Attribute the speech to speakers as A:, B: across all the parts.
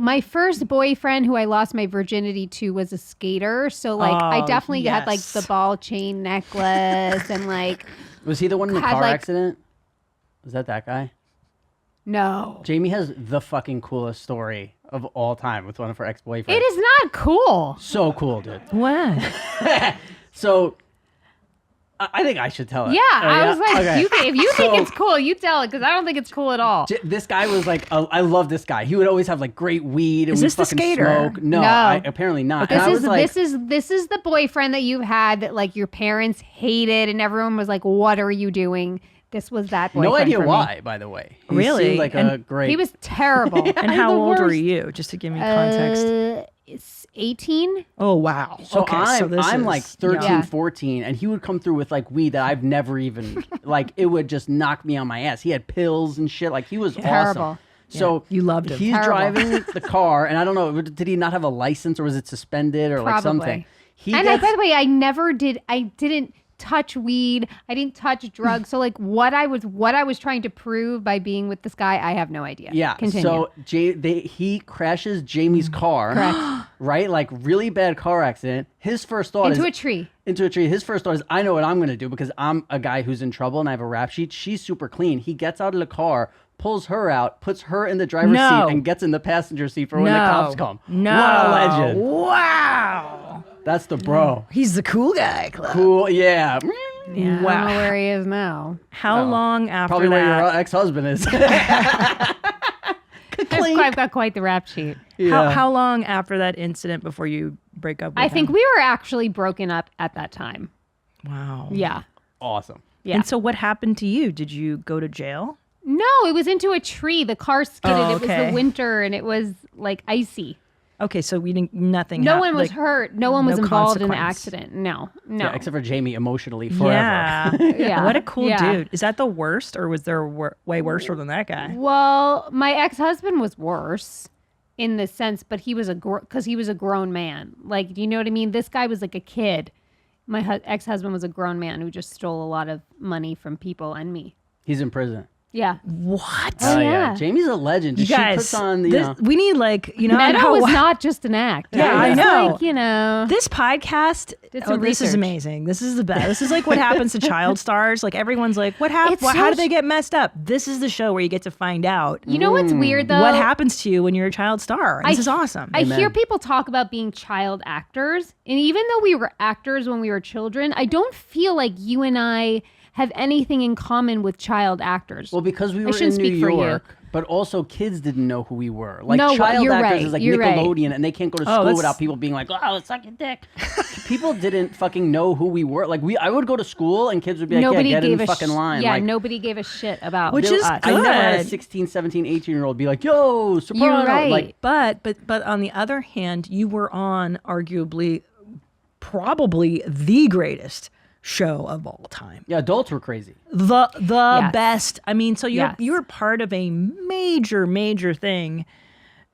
A: my first boyfriend who I lost my virginity to was a skater. So like I definitely had like the ball chain necklace and like.
B: Was he the one in the car accident? Was that guy?
A: No.
B: Jamie has the fucking coolest story of all time with one of her ex-boyfriends.
A: It is not cool.
B: So cool, dude.
C: What?
B: So I think I should tell it.
A: Yeah, I was like,
B: okay.
A: if you think it's cool, you tell it, because I don't think it's cool at all.
B: This guy was like, I love this guy. He would always have like great weed and
C: is this the skater?
B: Smoke. No, apparently not.
A: This is the boyfriend that you've had that like your parents hated and everyone was like, what are you doing? This was that boyfriend.
B: No idea
A: for
B: why,
A: me.
B: by the way.
C: He seemed
B: like a great.
A: He was terrible.
C: And how old were you? Just to give me context.
A: It's 18.
C: Oh, wow.
B: So
C: okay,
B: I'm like 13,
A: yeah.
B: 14, and he would come through with like weed that I've never even, like it would just knock me on my ass. He had pills and shit. Like he was
A: Terrible.
B: awesome. So
C: you loved him.
B: He's driving the car, and I don't know, did he not have a license or was it suspended or like something?
A: By the way, I didn't touch weed. I didn't touch drugs. So like what I was trying to prove by being with this guy, I have no idea.
B: Yeah.
A: Continue.
B: So he crashes Jamie's car.
A: Correct.
B: Right? Like really bad car accident. His first thought
A: Into a tree.
B: His first thought is, I know what I'm going to do because I'm a guy who's in trouble and I have a rap sheet. She's super clean. He gets out of the car, pulls her out, puts her in the driver's seat, and gets in the passenger seat for when the cops come.
C: No.
B: What a legend.
C: Wow.
B: That's the bro.
C: He's the cool guy. Club.
B: Cool. Yeah.
A: Yeah,
C: Wow.
A: I don't know where he is now.
C: How long after
B: Probably where
C: that?
B: your ex-husband is.
A: I've got quite the rap sheet.
B: Yeah.
C: How long after that incident before you break up with
A: I
C: him?
A: think we were actually broken up at that time.
C: Wow.
A: Yeah.
B: Awesome.
A: Yeah.
C: And so what happened to you? Did you go to jail?
A: No, it was into a tree. The car skidded.
C: Oh,
A: It was the winter and it was like icy.
C: Okay, so we didn't. Nothing.
A: No one was hurt. No one was involved in the
C: consequence.
A: accident. No.
B: Yeah, except for Jamie emotionally forever.
C: Yeah.
A: Yeah.
C: What a cool
A: Yeah.
C: dude. Is that the worst, or was there way worse than that guy?
A: Well, my ex-husband was worse in the sense, but he was because he was a grown man. Like, do you know what I mean? This guy was like a kid. My ex-husband was a grown man who just stole a lot of money from people and me.
B: He's in prison.
A: Yeah.
C: What?
B: Oh,
A: yeah.
B: Jamie's a legend.
C: You
B: She
C: guys,
B: puts on the,
C: we need
A: Meadow was not just an act.
C: Yeah,
A: It
C: I
A: was
C: know.
A: like,
C: This podcast,
A: Did some
C: this is
A: research.
C: amazing. This is the best. This is like what happens to child stars. Like everyone's like, what happened?
A: It's
C: How
A: so
C: did they get messed up? This is the show where you get to find out
A: You know what's weird though?
C: what happens to you when you're a child star. This is awesome.
A: I hear people talk about being child actors, and even though we were actors when we were children, I don't feel like you and I have anything in common with child actors.
B: Well, because we were in New York, but also kids didn't know who we were. Like child actors is like Nickelodeon, and they can't go to school without people being like, "Oh, suck your dick." People didn't fucking know who we were. Like I would go to school, and kids would be like,
A: nobody
B: "Yeah, get in
A: gave
B: the
A: a
B: fuking line."
A: Yeah,
B: like,
A: nobody gave a shit about
C: Which is
A: us.
C: good.
B: I never had a 16, 17, 18-year-old be like, "Yo, soprano."
A: You're right.
B: Like,
C: But on the other hand, you were on arguably, probably the greatest show of all time.
B: yeah, adults were crazy.
C: The
A: Yes.
C: best. I mean, so
A: Yes.
C: you're part of a major thing.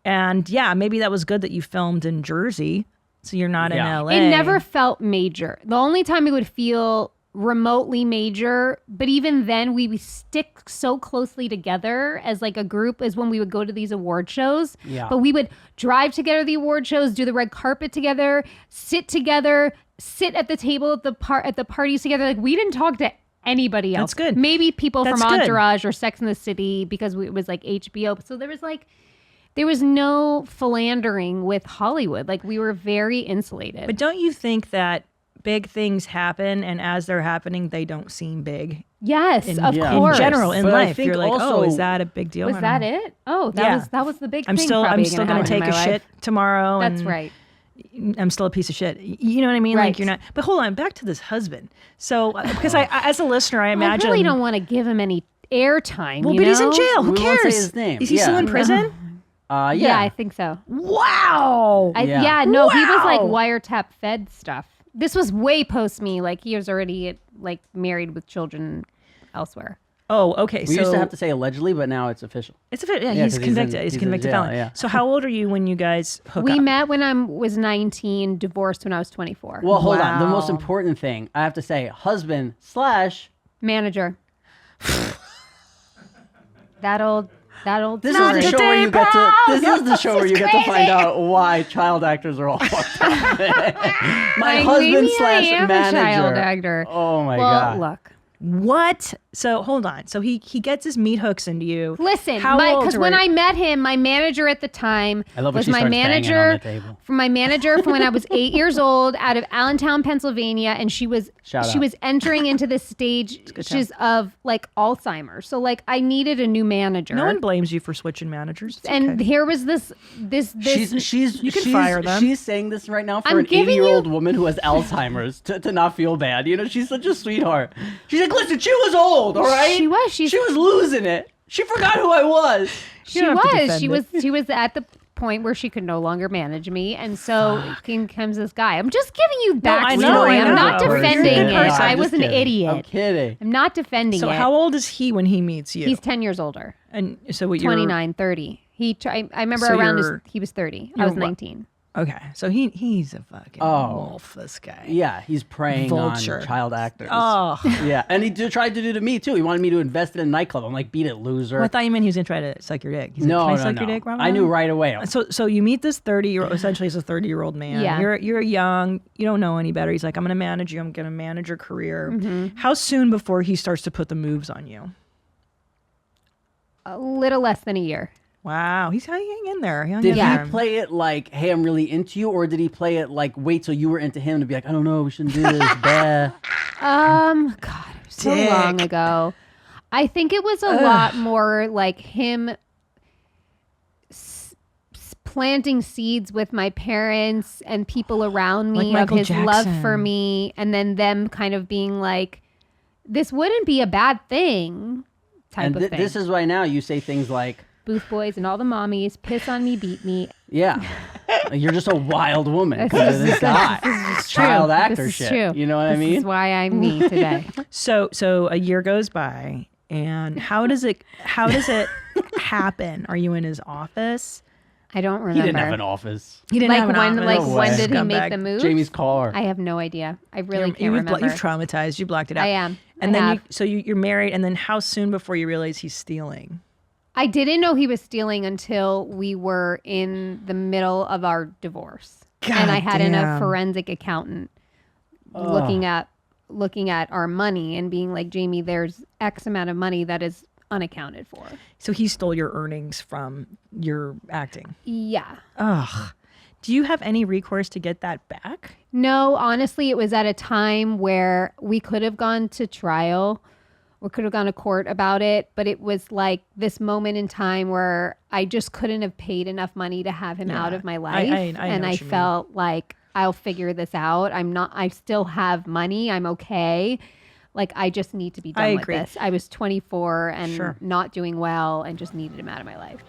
C: And yeah, maybe that was good that you filmed in Jersey, so you're not in LA.
A: It never felt major. The only time it would feel remotely major, but even then we stick so closely together as like a group is when we would go to these award shows.
B: Yeah.
A: But we would drive together to the award shows, do the red carpet together, sit at the table at the parties together. Like we didn't talk to anybody else.
C: That's good.
A: Maybe people
C: That's
A: from
C: good.
A: Entourage or Sex and the City because it was like HBO. So there was no philandering with Hollywood. Like we were very insulated.
C: But don't you think that big things happen, and as they're happening, they don't seem big?
A: Yes, of
C: In
A: course.
C: general, in
B: But I
C: life,
B: think
C: you're like,
B: also-
C: oh, is that a big deal?
A: Was
C: I don't
A: that
C: know.
A: it? Oh,
C: Yeah.
A: that was the big
C: I'm
A: thing.
C: still
A: probably
C: going to
A: happen
C: take
A: in
C: a
A: my
C: shit
A: life.
C: tomorrow.
A: That's
C: and
A: right.
C: I'm still a piece of shit. You know what I mean?
A: Right.
C: Like you're not. But hold on, back to this husband. So because I, as a listener, I
A: I
C: imagine.
A: really don't want to give him any airtime.
C: Well,
A: you
C: but he's in
A: know?
C: jail. Who
B: We won't say
C: cares?
B: his name.
C: Is he still
B: Yeah.
C: in prison?
A: Yeah, I think so.
C: Wow.
A: Yeah, no, he was like
C: Wow.
A: wiretap fed stuff. This was way post me. Like he was already like married with children elsewhere.
C: Oh, okay.
B: We
C: so
B: used to have to say allegedly, but now it's official.
C: it's a yeah.
B: Yeah,
C: He's
B: 'cause
C: convicted. He's
B: he's
C: a
B: in
C: convicted
B: jail,
C: felon.
B: yeah.
C: So how old are you when you guys hook
A: We
C: up?
A: met when I was 19, divorced when I was 24.
B: Well, hold on. The most
C: Wow.
B: important thing I have to say, husband /
A: Manager. That old That old
B: This
A: story.
B: is the show where you get to. This is the show where you get to find out why child actors are all fucked up. My husband slash manager.
A: A child actor.
B: Oh my god.
A: Look.
C: What? So hold on. So he gets his meat hooks into you.
A: Listen, because when I met him, my manager at the time was my manager from when I was 8 years old out of Allentown, Pennsylvania, and she was entering into this stage of like Alzheimer's. So like I needed a new manager.
C: No one blames you for switching managers. It's
A: and
C: okay.
A: here was this.
C: You can fire them.
B: She's saying this right now for an 80-year-old woman who has Alzheimer's to not feel bad. You know, she's such a sweetheart. She's like, listen, she was old, all right?
A: She was.
B: She was losing it. She forgot who I was.
A: She was at the point where she could no longer manage me, and so in comes this guy. I'm just giving you backstory. I'm not defending it. I was an idiot.
B: I'm kidding.
A: I'm not defending it.
C: So how old is he when he meets you?
A: He's 10 years older.
C: And so what?
A: 29, 30. I remember he was 30. I was 19.
C: Okay, so he's a fucking wolf, this guy.
B: Yeah, he's preying on child actors.
C: Oh.
B: Yeah, and he tried to do to me, too. He wanted me to invest in a nightclub. I'm like, beat it, loser.
C: Well, I thought you meant he was going to try to suck your dick. He's
B: no,
C: like,
B: no,
C: suck your dick,
B: I knew right away.
C: So you meet this 30-year-old, essentially he's a 30-year-old man.
A: Yeah.
C: You're young. You don't know any better. He's like, I'm going to manage you. I'm going to manage your career. Mm-hmm. How soon before he starts to put the moves on you?
A: A little less than a year.
C: Wow, he's hanging in there.
B: Did he play it like, hey, I'm really into you? Or did he play it like, wait till you were into him to be like, I don't know, we shouldn't do this, bah.
A: God, it was so long ago. I think it was a lot more like him planting seeds with my parents and people around me
C: like
A: of his
C: Jackson.
A: love for me. And then them kind of being like, this wouldn't be a bad thing type of thing.
B: This is why now you say things like,
A: Booth Boys and all the mommies piss on me, beat me.
B: Yeah. You're just a wild woman because of this guy.
A: This is
B: child
A: true.
B: actor
A: This is
B: shit.
A: true.
B: You know what I mean?
A: This is why I'm me today.
C: So a year goes by, and how does it happen? Are you in his office?
A: I don't remember.
B: He didn't have an office.
C: He didn't have an office.
A: When did he
C: Scumbag.
A: make the move?
B: Jamie's car.
A: I have no idea. I really can't remember.
C: You've traumatized. You blocked it out.
A: I am.
C: And you're married, and then how soon before you realize he's stealing?
A: I didn't know he was stealing until we were in the middle of our divorce. And I had a forensic accountant looking at our money and being like, Jamie, there's X amount of money that is unaccounted for.
C: So he stole your earnings from your acting.
A: Yeah.
C: Ugh. Do you have any recourse to get that back?
A: No, honestly, it was at a time where we could have gone to trial. We could have gone to court about it, but it was like this moment in time where I just couldn't have paid enough money to have him out of my life. I felt like I'll figure this out. I still have money. I'm okay. Like, I just need to be done with this. I was 24 and not doing well and just needed him out of my life.